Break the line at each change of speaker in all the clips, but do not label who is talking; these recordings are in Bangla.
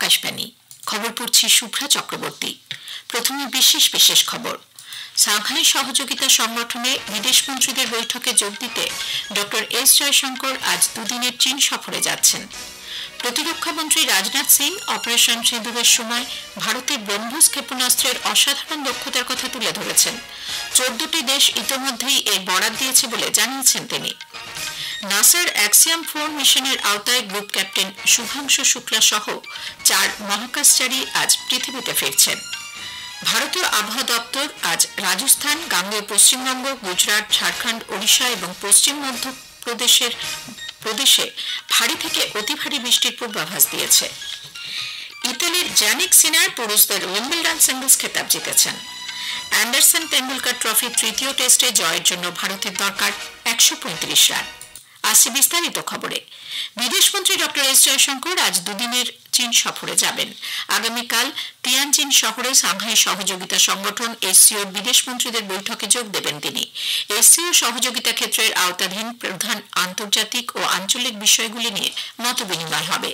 আকাশবাণী খবর পড়ছি শুভ্রা চক্রবর্তী। প্রথমে বিশেষ খবর। সাংহাই সহযোগিতা সংগঠনে বিদেশমন্ত্রীদের বৈঠকে যোগ দিতে ডক্টর এস জয়শঙ্কর আজ দুদিনের চীন সফরে যাচ্ছেন। প্রতিরক্ষামন্ত্রী রাজনাথ সিং অপারেশন সিঁদুরের সময় ভারতের ব্রহ্মোস ক্ষেপণাস্ত্রের অসাধারণ দক্ষতার কথা তুলে ধরেছেন। 14টি দেশ ইতোমধ্যেই এর বরাত দিয়েছে বলে জানিয়েছেন তিনি। নাসার অ্যাক্সিয়াম 4 মিশনের আওতায় গ্রুপ ক্যাপ্টেন শুভাংশু শুক্লা সহ 4 মহাকাশচারী আজ পৃথিবীতে ফিরছেন। ভারতীয় আবহাওয়া দপ্তর আজ রাজস্থান, গাঙ্গেয় পশ্চিমবঙ্গ, গুজরাট, ঝাড়খণ্ড, ওড়িশা এবং পশ্চিম মধ্যপ্রদেশে ভারী থেকে অতি ভারী বৃষ্টির পূর্বাভাস দিয়েছে। ইতালির জানিক সিনার পুরুষদের উইম্বলডন সিঙ্গলস খেতাব জিতেছেন। অ্যান্ডারসন টেন্ডুলকার ট্রফির তৃতীয় টেস্টে জয়ের জন্য ভারতের দরকার 135 রান। আসছে বিস্তারিত খবরে। বিদেশমন্ত্রী ডক্টর এস জয়শঙ্কর আজ দুদিনের চীন সফরে যাবেন। আগামীকাল তিয়ানজিন শহরে সাংহাই সহযোগিতা সংগঠন এসসিওর বিদেশমন্ত্রীদের বৈঠকে যোগ দেবেন তিনি। এসসিও সহযোগিতা ক্ষেত্রের আওতাধীন প্রধান আন্তর্জাতিক ও আঞ্চলিক বিষয়গুলি নিয়ে মতবিনিময় হবে।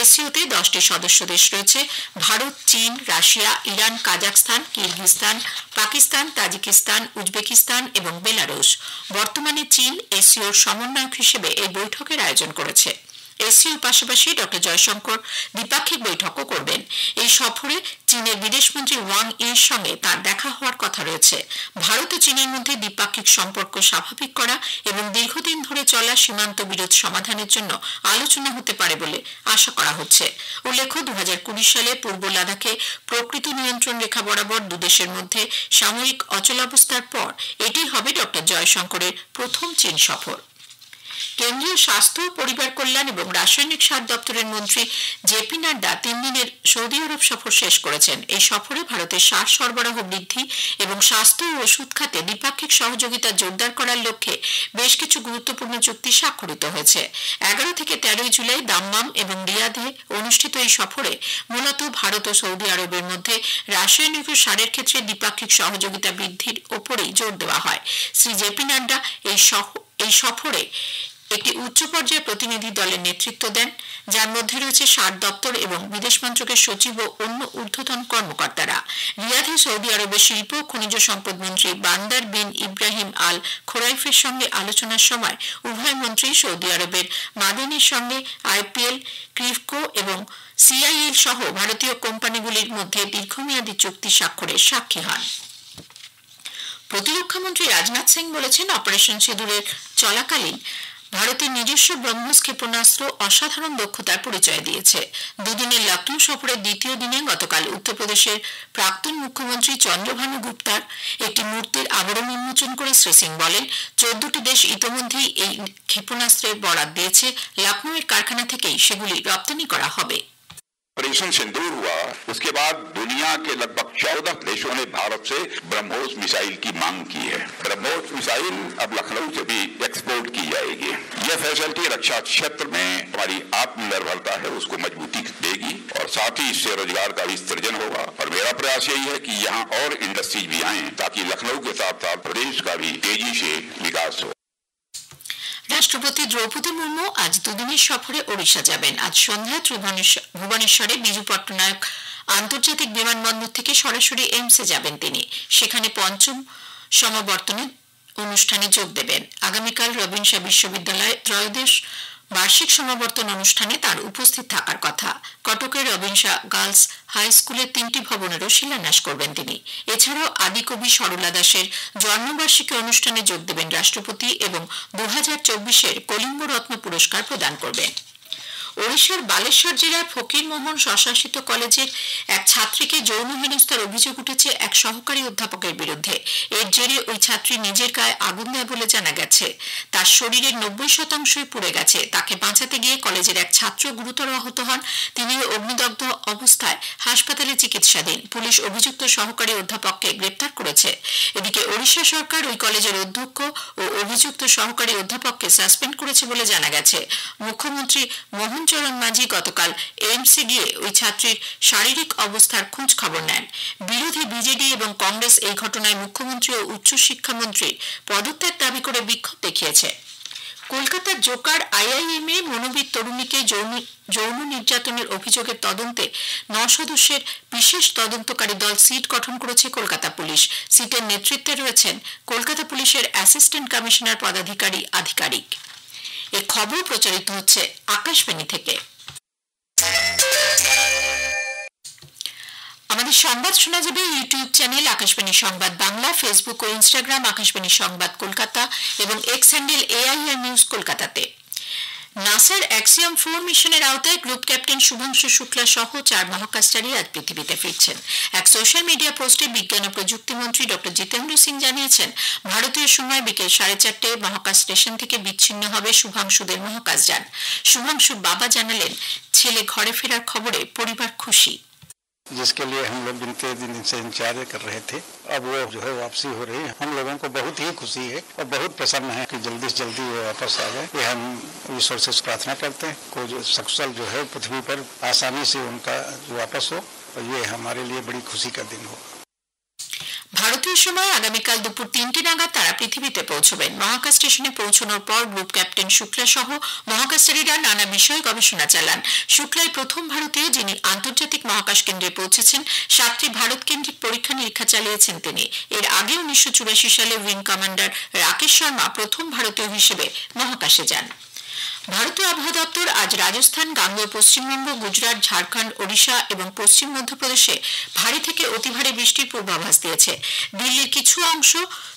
এসসিওতে 10টি সদস্য দেশ রয়েছে: ভারত, চীন, Russia, Iran, Kazakhstan, Kyrgyzstan, Pakistan, Tajikistan, Uzbekistan এবং বেলারুশ। বর্তমানে চীন এসসিওর সমন্বয়ক হিসেবে এই বৈঠকের আয়োজন করেছে। এসসিওর পাশাপাশি ডক্টর জয়শঙ্কর দ্বিপাক্ষিক বৈঠকও করবেন। এই সফরে চীনের বিদেশমন্ত্রী ওয়াং ইর সঙ্গে তার দেখা হওয়ার কথা রয়েছে। ভারত ও চীনের মধ্যে দ্বিপাক্ষিক সম্পর্ক স্বাভাবিক করা এবং দীর্ঘদিন ধরে চলা সীমান্ত বিরোধ সমাধানের জন্য আলোচনা হতে পারে বলে আশা করা হচ্ছে। উল্লেখ্য, 2020 সালে পূর্ব লাদাখে প্রকৃত নিয়ন্ত্রণ রেখা বরাবর দুদেশের মধ্যে সাময়িক অচলাবস্থার পর এটি হবে ডক্টর জয়শঙ্করের প্রথম চীন সফর। কেন্দ্রীয় স্বাস্থ্য, পরিবার কল্যাণ এবং রাসায়নিক সার দপ্তরের মন্ত্রী জেপি নাড্ডা 3 দিনের সৌদি আরব সফর শেষ করেছেন। এই সফরে ভারতের সার সরবরাহ বৃদ্ধি এবং স্বাস্থ্য ও ওষুধ খাতে দ্বিপাক্ষিক সহযোগিতা জোরদার করার লক্ষ্যে বেশ কিছু গুরুত্বপূর্ণ চুক্তি স্বাক্ষরিত হয়েছে। 11 থেকে 13 জুলাই দাম্মাম এবং রিয়াদে অনুষ্ঠিত এই সফরে মূলত ভারত ও সৌদি আরবের মধ্যে রাসায়নিক ও সারের ক্ষেত্রে দ্বিপাক্ষিক সহযোগিতা বৃদ্ধির ওপরেই জোর দেওয়া হয়। শ্রী জেপি নাড্ডা এই সফরে একটি উচ্চ পর্যায়ের প্রতিনিধি দলের নেতৃত্ব দেন, যার মধ্যে রয়েছে সার দপ্তর এবং বিদেশ মন্ত্রকের সচিব ও অন্য ঊর্ধ্বতন কর্মকর্তারা। রিয়াদে সৌদি আরবের শিল্প ও খনিজ সম্পদ মন্ত্রী বান্দার বিন ইব্রাহিম আল খোরাইফের সঙ্গে আলোচনার সময় উভয় মন্ত্রী সৌদি আরবের মাদানির সঙ্গে আইপিএল, ক্রিভকো এবং সিআইএল সহ ভারতীয় কোম্পানিগুলির মধ্যে দীর্ঘমেয়াদী চুক্তি স্বাক্ষরের সাক্ষী হন। প্রতিরক্ষামন্ত্রী রাজনাথ সিং বলেছেন, অপারেশন সিঁদুরের চলাকালীন ভারতের নিজস্ব ব্রহ্মোস ক্ষেপণাস্ত্র অসাধারণ দক্ষতার পরিচয় দিয়েছে। দুদিনের লখনৌ সফরের দ্বিতীয় দিনে গতকাল উত্তরপ্রদেশের প্রাক্তন মুখ্যমন্ত্রী চন্দ্রভানু গুপ্তার একটি মূর্তির আবরণ উন্মোচন করে শ্রী সিং বলেন, 14টি দেশ ইতোমধ্যেই এই ক্ষেপণাস্ত্রের বরাত দিয়েছে। লখনৌয়ের কারখানা থেকেই সেগুলি রপ্তানি করা হবে।
ऑपरेशन सिंदूर हुआ, उसके बाद दुनिया के लगभग 14 देशों ने भारत से ब्रह्मोस मिसाइल की मांग की है। ब्रह्मोस मिसाइल अब लखनऊ से भी एक्सपोर्ट की जाएगी। यह फैसिलिटी रक्षा क्षेत्र में हमारी आत्मनिर्भरता है उसको मजबूती देगी और साथ ही इससे रोजगार का भी सृजन होगा। और मेरा प्रयास यही है कि यहाँ और इंडस्ट्रीज भी आए ताकि लखनऊ के साथ साथ प्रदेश का भी तेजी से विकास हो।
রাষ্ট্রপতি দ্রৌপদী মুর্মু আজ দুদিনের সফরে ওড়িশা যাবেন। আজ সন্ধ্যায় ভুবনেশ্বরে বিজু পট্টনায়ক আন্তর্জাতিক বিমানবন্দর থেকে সরাসরি এইমসে যাবেন তিনি। সেখানে 5ম সমাবর্তনে অনুষ্ঠানে যোগ দেবেন। আগামীকাল রবীন্দ্র বিশ্ববিদ্যালয়ে ত্রয়োদশ বার্ষিক সমাবর্তন অনুষ্ঠানে তার উপস্থিত থাকার কথা। কটকের রবীন্দ্র গার্লস হাই স্কুলের 3টি ভবনেরও শিলান্যাস করবেন তিনি। এছাড়াও আদিকবি সরলা দাসের জন্মবার্ষিকী অনুষ্ঠানে যোগ দেবেন রাষ্ট্রপতি এবং 2024-এর কলিঙ্গ রত্ন পুরস্কার প্রদান করবেন। ওড়িশার বালেশ্বর জেলার ফকিরমোহন স্বশাসিত কলেজের এক ছাত্রীকে যৌন হেনস্থার অভিযোগ উঠেছে এক সহকারী অধ্যাপকের বিরুদ্ধে। এর জেরে ওই ছাত্রী নিজের গায়ে আগুন দেয় বলে জানা গেছে। তার শরীরের 90% পুড়ে গেছে। তাকে বাঁচাতে গিয়ে কলেজের এক ছাত্র গুরুতর আহত হন। তিনি অগ্নিদগ্ধ অবস্থায় হাসপাতালে চিকিৎসাধীন। পুলিশ অভিযুক্ত সহকারী অধ্যাপককে গ্রেপ্তার করেছে। এদিকে ওড়িশা সরকার ওই কলেজের অধ্যক্ষ ও অভিযুক্ত সহকারী অধ্যাপককে সাসপেন্ড করেছে বলে জানা গেছে। মুখ্যমন্ত্রী মোহন চরণ মাঝি গতকাল এইমসে গিয়ে ওই ছাত্রীর শারীরিক অবস্থার খোঁজ খবর নেন। বিরোধী বিজেডি এবং কংগ্রেস এই ঘটনায় মুখ্যমন্ত্রী ও উচ্চশিক্ষামন্ত্রীর পদত্যাগ দাবি করে বিক্ষোভ দেখিয়েছে। কলকাতার জোকার আইআইএমে মনোবিদ তরুণীকে যৌন নির্যাতনের অভিযোগের তদন্তে 9 সদস্যের বিশেষ তদন্তকারী দল সিট গঠন করেছে কলকাতা পুলিশ। সিটের নেতৃত্বে রয়েছেন কলকাতা পুলিশের অ্যাসিস্ট্যান্ট কমিশনার পদাধিকারী আধিকারিক। এই খবর প্রচারিত হচ্ছে আকাশবাণী থেকে। আমাদের সংবাদ শোনা যাবে ইউটিউব চ্যানেল আকাশবাণী সংবাদ বাংলা, ফেসবুক ও ইনস্টাগ্রাম আকাশবাণী সংবাদ কলকাতা এবং এক্স হ্যান্ডেল এআইআর নিউজ কলকাতাতে। নাসার অ্যাক্সিয়াম 4 মিশনের আওতায় গ্রুপ ক্যাপ্টেন শুভাংশু শুক্লা সহ 4 মহাকাশচারী আজ পৃথিবীতে ফিরছেন। এক সোশ্যাল মিডিয়া পোস্টে বিজ্ঞান ও প্রযুক্তি মন্ত্রী ডক্টর জিতেন্দ্র সিং জানিয়েছেন, ভারতীয় সময় বিকেল 4:30 মহাকাশ স্টেশন থেকে বিচ্ছিন্ন হবে শুভাংশুদের মহাকাশযান। শুভাংশুর বাবা জানালেন, ছেলে ঘরে ফেরার খবরে পরিবার খুশি।
जिसके लिए हम लोग गिनते दिन से इंतजार कर रहे थे, अब वो जो है वापसी हो रही है। हम लोगों को बहुत ही खुशी है और बहुत प्रसन्न है कि जल्दी से जल्दी वो वापस आ जाए। ये हम ईश्वर से प्रार्थना करते हैं को जो सकुशल जो है पृथ्वी पर आसानी से उनका वापस हो, और ये हमारे लिए बड़ी खुशी का दिन हो।
ভারতীয় সময় আগামীকাল দুপুর 3টে নাগাদ তারা পৃথিবীতে পৌঁছবেন। মহাকাশ স্টেশনে পৌঁছানোর পর গ্রুপ ক্যাপ্টেন শুক্লা সহ মহাকাশচারীরা নানা বিষয়ে গবেষণা চালান। শুক্লাই প্রথম ভারতীয় যিনি আন্তর্জাতিক মহাকাশ কেন্দ্রে পৌঁছেছেন। 7টি ভারত কেন্দ্রিক পরীক্ষা নিরীক্ষা চালিয়েছেন তিনি। এর আগে 1984 সালে উইং কমান্ডার রাকেশ শর্মা প্রথম ভারতীয় হিসেবে মহাকাশে যান। ভারতীয় আবহাওয়া দপ্তর আজ রাজস্থান, গাঙ্গেয় পশ্চিমবঙ্গ, গুজরাট, ঝাড়খণ্ড, ওড়িশা এবং পশ্চিম মধ্যপ্রদেশে ভারী থেকে অতি ভারী বৃষ্টির পূর্বাভাস দিয়েছে। দিল্লির কিছু অংশ,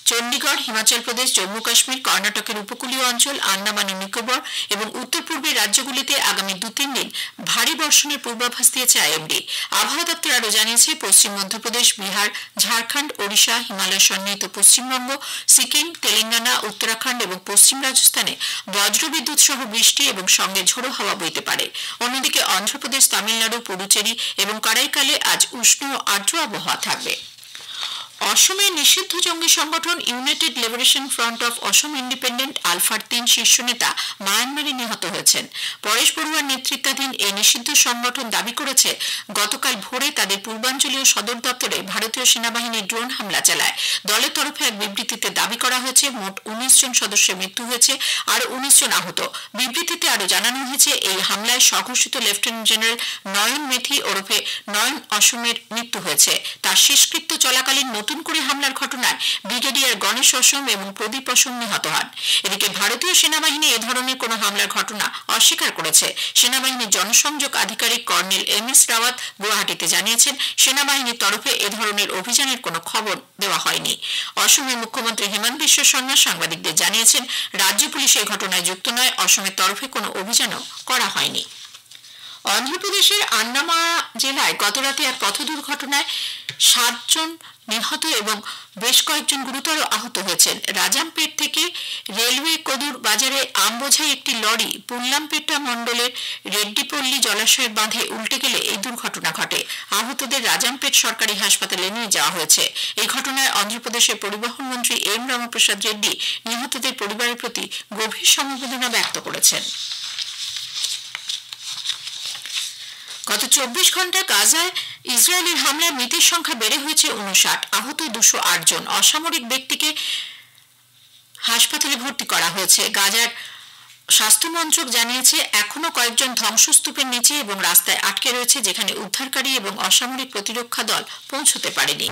চণ্ডীগড়, হিমাচল প্রদেশ, জম্মু কাশ্মীর, কর্ণাটকের উপকূলীয় অঞ্চল, আন্দামান ও নিকোবর এবং উত্তর পূর্বের রাজ্যগুলিতে আগামী 2-3 দিন ভারী বর্ষণের পূর্বাভাস দিয়েছে আইএমডি। আবহাওয়া দপ্তর আরও জানিয়েছে, পশ্চিম মধ্যপ্রদেশ, বিহার, ঝাড়খণ্ড, ওড়িশা, হিমালয় সন্নিহিত পশ্চিমবঙ্গ, সিকিম, তেলেঙ্গানা, উত্তরাখণ্ড এবং পশ্চিম রাজস্থানে বজ্রবিদ্যুৎ সহ বৃষ্টি এবং সঙ্গে ঝোড়ো হাওয়া বইতে পারে। অন্যদিকে অন্ধ্রপ্রদেশ, তামিলনাড়ু, পুডুচেরি এবং কারাইকালে আজ উষ্ণ ও আর্দ্র আবহাওয়া থাকবে। অসমের নিষিদ্ধ জঙ্গি সংগঠন United liberation front of Assam independent আলফার 3 শীর্ষ নেতা মায়ানমারে নিহত হয়েছেন। পরেশ বড়ুয়ার নেতৃত্বাধীন এই নিষিদ্ধ সংগঠন দাবি করেছে, গতকাল ভোরে তাদের পূর্বাঞ্চলীয় সদর দপ্তরে ভারতীয় সেনাবাহিনী ড্রোন হামলা চালায়। দলের তরফে এক বিবৃতিতে দাবি করা হয়েছে, মোট 19 জন সদস্যের মৃত্যু হয়েছে আর 19 জন আহত। বিবৃতিতে আরও জানানো হয়েছে, এই হামলায় স্বঘোষিত লেফটেন্যান্ট জেনারেল নয়ন মেথি ওরফে নয়ন অসমের মৃত্যু হয়েছে। তার শেষকৃত্য চলাকালীন নতুন করে হামলার ঘটনায় ব্রিগেডিয়ার গণেশ অসম এবং প্রদীপ অসম নিহত হন। এদিকে ভারতীয় সেনাবাহিনী এ ধরনের কোনো হামলার ঘটনা অস্বীকার করেছে। সেনাবাহিনীর জনসংযোগ আধিকারিক কর্নেল এমএস রাওয়াত গুয়াহাটিতে জানিয়েছেন, সেনাবাহিনীর তরফে এ ধরনের অভিযানের কোনো খবর দেওয়া হয়নি। অসমের মুখ্যমন্ত্রী হেমন্ত বিশ্ব শর্মা সাংবাদিকদের জানিয়েছেন, রাজ্য পুলিশ এই ঘটনায় যুক্ত নয়, অসমের তরফে কোনো অভিযানও করা হয়নি। অন্ধ্রপ্রদেশের আন্নামা জেলায় গতরাতে এক পথ দুর্ঘটনায় 7 জন নিহত এবং বেশ কয়েকজন গুরুতর আহত হয়েছেন। রাজামপেট থেকে রেলওয়ে কদুর বাজারে আম বোঝাই একটি লরি পুল্লামপেটা মণ্ডলের রেড্ডিপল্লী জলাশয়ের বাঁধে উল্টে গেলে এই দুর্ঘটনা ঘটে। আহতদের রাজামপেট সরকারি হাসপাতালে নিয়ে যাওয়া হয়েছে। এই ঘটনায় অন্ধ্রপ্রদেশের পরিবহন মন্ত্রী এম রামপ্রসাদ রেড্ডি নিহতদের পরিবারের প্রতি গভীর সমবেদনা ব্যক্ত করেছেন। গত 24 ঘন্টায় গাজায় ইসরায়েলের হামলায় মৃতের সংখ্যা বেড়ে হয়েছে 59, আহত 208 জন। অসামরিক ব্যক্তিকে হাসপাতালে ভর্তি করা হয়েছে। গাজার স্বাস্থ্য মন্ত্রক জানিয়েছে, এখনো কয়েকজন ধ্বংসস্তূপের নিচে এবং রাস্তায় আটকে রয়েছে, যেখানে উদ্ধারকারী এবং অসামরিক প্রতিরক্ষা দল পৌঁছতে পারেনি।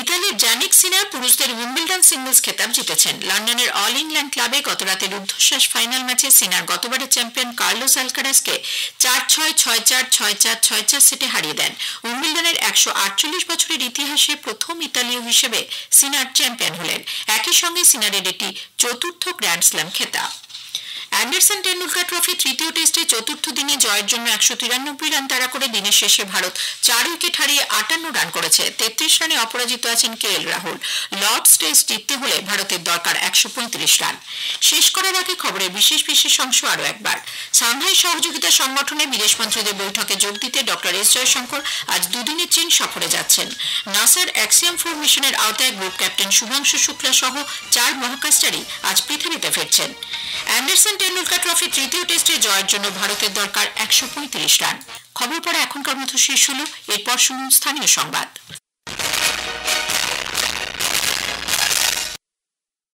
ইতালির জানিক সিনার পুরুষদের উইম্বলডন সিঙ্গলস খেতাব জিতেছেন। লন্ডনের অল ইংল্যান্ড ক্লাবে গতরাতে রুদ্ধশ্বাস ফাইনাল ম্যাচে সিনার গতবারের চ্যাম্পিয়ন কার্লোস আলকারাজকে 4-6, 6-4, 6-4, 6-4 সেটে হারিয়ে দেন। উইম্বলডনের 148 বছরের ইতিহাসে প্রথম ইতালীয় হিসেবে সিনার চ্যাম্পিয়ন হলেন। একই সঙ্গে সিনারের এটি চতুর্থ গ্র্যান্ড স্ল্যাম খেতাব। অ্যান্ডারসন টেন্ডুলকার ট্রফি তৃতীয় টেস্টে চতুর্থ দিনে জয়ের জন্য 193 রান তাড়া করে দিনের শেষে ভারত 4 উইকেট হারিয়ে 58 রান করেছে। 33 রানে অপরাজিত আছেন কেএল রাহুল। লর্ডস টেস্ট জিততে হলে ভারতের দরকার 135 রান। শেষ করার আগে খবরের বিশেষ অংশ আরও একবার। সাংহাই সহযোগিতা সংগঠনে বিদেশমন্ত্রীদের বৈঠকে যোগ দিতে ডক্টর এস জয়শঙ্কর আজ দুদিনের চীন সফরে যাচ্ছেন। নাসার অ্যাক্সিয়াম 4 মিশনের আওতায় গ্রুপ ক্যাপ্টেন শুভাংশু শুক্লা সহ 4 মহাকাশচারী আজ পৃথিবীতে ফিরছেন। অ্যান্ডারসন টেন্ডুলকার ট্রফি তৃতীয় টেস্টে জয়ের জন্য ভারতের দরকার 135 রান। খবর পরে এখনকার মতো শেষ হলো। এরপর শুনুন স্থানীয় সংবাদ।